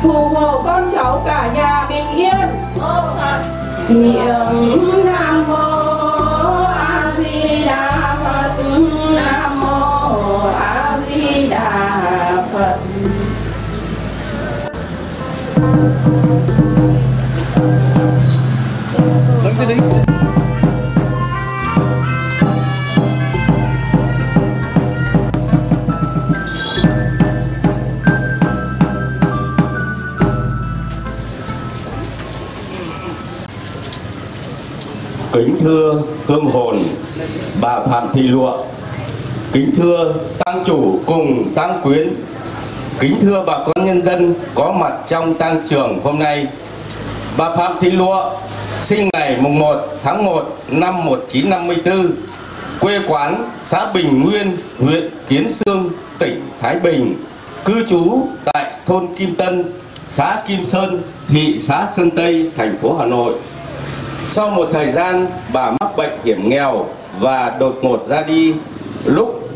phù hộ con cháu cả nhà bình yên. Niệm Nam Mô A Di Đà Phật, Nam Mô A Di Đà Phật. Kính thưa hương hồn bà Phạm Thị Lụa, kính thưa tang chủ cùng tang quyến, kính thưa bà con nhân dân có mặt trong tang trường hôm nay. Bà Phạm Thị Lụa sinh ngày mùng 1 tháng 1 năm 1954, quê quán xã Bình Nguyên, huyện Kiến Xương, tỉnh Thái Bình, cư trú tại thôn Kim Tân, xã Kim Sơn, thị xã Sơn Tây, thành phố Hà Nội. Sau một thời gian, bà mắc bệnh hiểm nghèo và đột ngột ra đi lúc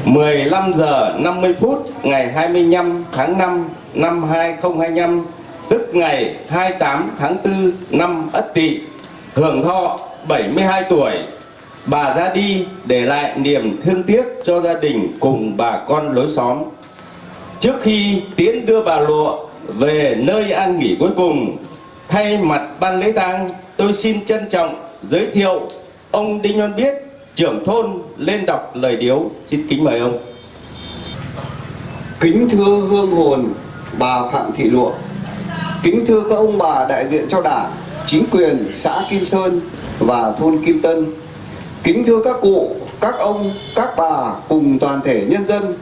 15 giờ 50 phút ngày 25 tháng 5 năm 2025, tức ngày 28 tháng 4 năm Ất Tỵ, hưởng thọ 72 tuổi. Bà ra đi để lại niềm thương tiếc cho gia đình cùng bà con lối xóm. Trước khi tiễn đưa bà Lụa về nơi an nghỉ cuối cùng, thay mặt ban lễ tang, tôi xin trân trọng giới thiệu ông Đinh Văn Biết, trưởng thôn lên đọc lời điếu. Xin kính mời ông. Kính thưa hương hồn bà Phạm Thị Lụa, kính thưa các ông bà đại diện cho Đảng, chính quyền xã Kim Sơn và thôn Kim Tân, kính thưa các cụ, các ông, các bà cùng toàn thể nhân dân,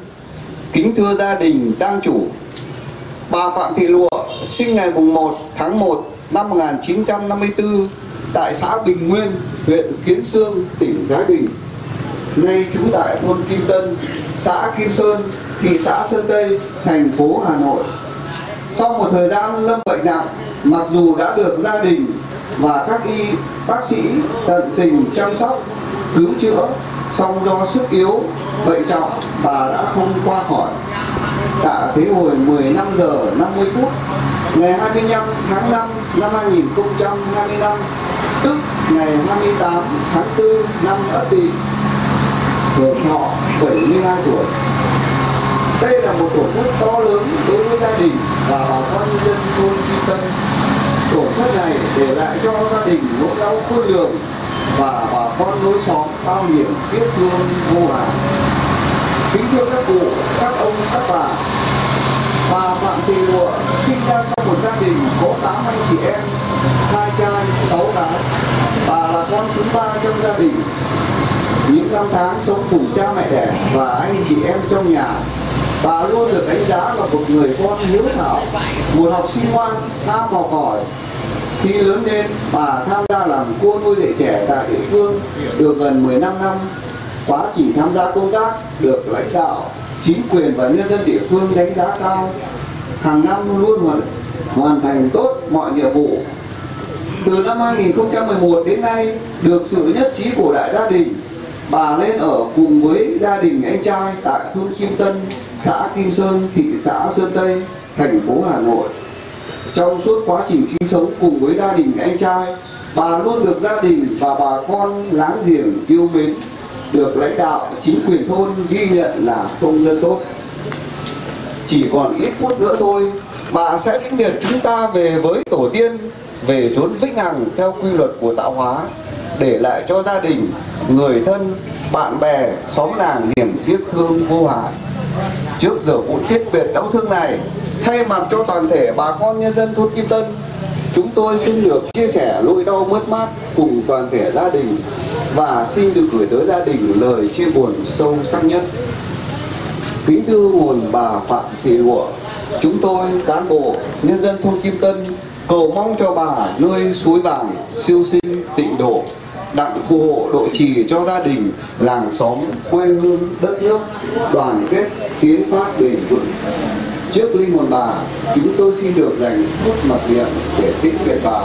kính thưa gia đình tang chủ. Bà Phạm Thị Lụa sinh ngày mùng 1 tháng 1 năm 1954 tại xã Bình Nguyên, huyện Kiến Xương, tỉnh Thái Bình, nay trú tại thôn Kim Tân, xã Kim Sơn, thị xã Sơn Tây, thành phố Hà Nội. Sau một thời gian lâm bệnh nặng, mặc dù đã được gia đình và các bác sĩ tận tình chăm sóc, cứu chữa, song do sức yếu, bệnh trọng, bà đã không qua khỏi. Tại thế hồi 15 giờ 50 phút ngày 25 tháng 5 năm 2025, tức ngày 28 tháng 4 năm Ất Tỵ, hưởng thọ 72 tuổi. Đây là một tổn thất to lớn đối với gia đình và bà con nhân dân thôn Kim Tân. Tổn thất này để lại cho gia đình nỗi đau khôn lường và bà con lối xóm bao nhiêu tiếc thương vô hạn. Kính thưa các cụ, các ông, các bà Phạm Thị Lụa sinh ra trong một gia đình có 8 anh chị em, 2 trai, 6 gái. Bà là con thứ 3 trong gia đình. Những năm tháng sống cùng cha mẹ đẻ và anh chị em trong nhà, bà luôn được đánh giá là một người con hiếu thảo, một học sinh ngoan, ham học hỏi. Khi lớn lên, bà tham gia làm cô nuôi dạy trẻ tại địa phương được gần 15 năm. Quá trình tham gia công tác được lãnh đạo, chính quyền và nhân dân địa phương đánh giá cao. Hàng năm luôn hoàn thành tốt mọi nhiệm vụ. Từ năm 2011 đến nay, được sự nhất trí của đại gia đình, bà lên ở cùng với gia đình anh trai tại thôn Kim Tân, xã Kim Sơn, thị xã Sơn Tây, thành phố Hà Nội. Trong suốt quá trình sinh sống cùng với gia đình anh trai, bà luôn được gia đình và bà con láng giềng yêu mến, được lãnh đạo chính quyền thôn ghi nhận là công dân tốt. Chỉ còn ít phút nữa thôi, bà sẽ vĩnh biệt chúng ta về với tổ tiên, về chốn vĩnh hằng theo quy luật của tạo hóa, để lại cho gia đình, người thân, bạn bè, xóm làng niềm tiếc thương vô hạn. Trước giờ phút tiết biệt đau thương này, thay mặt cho toàn thể bà con nhân dân thôn Kim Tân, chúng tôi xin được chia sẻ nỗi đau mất mát cùng toàn thể gia đình và xin được gửi tới gia đình lời chia buồn sâu sắc nhất. Kính thưa hồn bà Phạm Thị Lụa, chúng tôi cán bộ nhân dân thôn Kim Tân cầu mong cho bà nơi suối vàng siêu sinh tịnh độ, đặng phù hộ độ trì cho gia đình, làng xóm, quê hương, đất nước đoàn kết tiến phát bền vững. Trước linh hồn bà, chúng tôi xin được dành phút mặc niệm để tiễn biệt bà.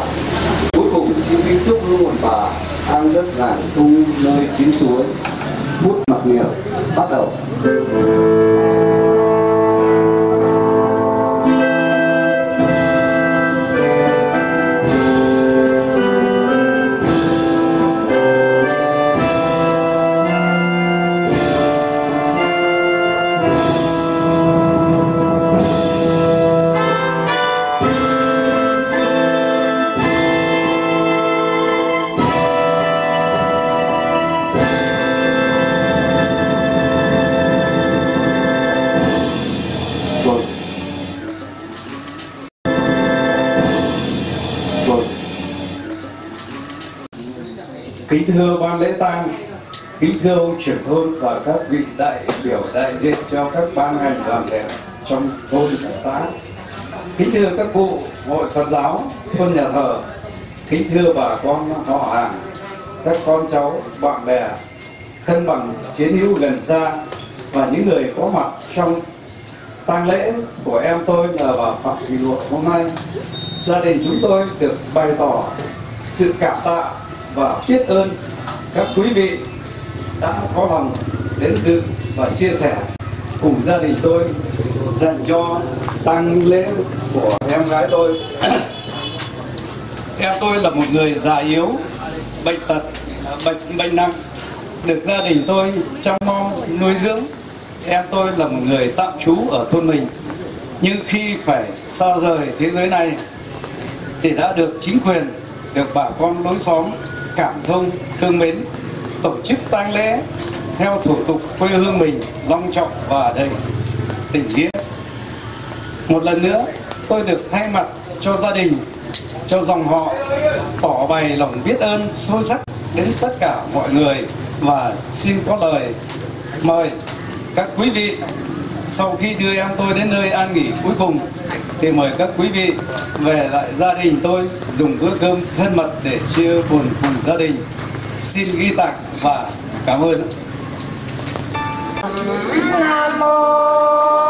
Cuối cùng xin kính chúc linh hồn bà an giấc ngàn thu nơi chín suối. Phút mặc niệm bắt đầu. Kính thưa ban lễ tang, kính thưa ông trưởng thôn và các vị đại biểu đại diện cho các ban ngành đoàn thể trong thôn và xã. Kính thưa các cụ hội Phật giáo thôn nhà thờ, kính thưa bà con họ hàng, các con cháu, bạn bè, thân bằng chiến hữu gần xa và những người có mặt trong tang lễ của em tôi là bà Phạm Thị Lụa hôm nay. Gia đình chúng tôi được bày tỏ sự cảm tạ và biết ơn các quý vị đã có lòng đến dự và chia sẻ cùng gia đình tôi dành cho tang lễ của em gái tôi. Em tôi là một người già yếu, bệnh tật, bệnh nặng, được gia đình tôi chăm nom nuôi dưỡng. Em tôi là một người tạm trú ở thôn mình, nhưng khi phải xa rời thế giới này thì đã được chính quyền, được bà con lối xóm cảm thông thương mến, tổ chức tang lễ theo thủ tục quê hương mình long trọng và đầy tình nghĩa. Một lần nữa tôi được thay mặt cho gia đình, cho dòng họ tỏ bày lòng biết ơn sâu sắc đến tất cả mọi người và xin có lời mời các quý vị sau khi đưa em tôi đến nơi an nghỉ cuối cùng thì mời các quý vị về lại gia đình tôi dùng bữa cơm thân mật để chia buồn cùng gia đình. Xin ghi tặng và cảm ơn. Nam mô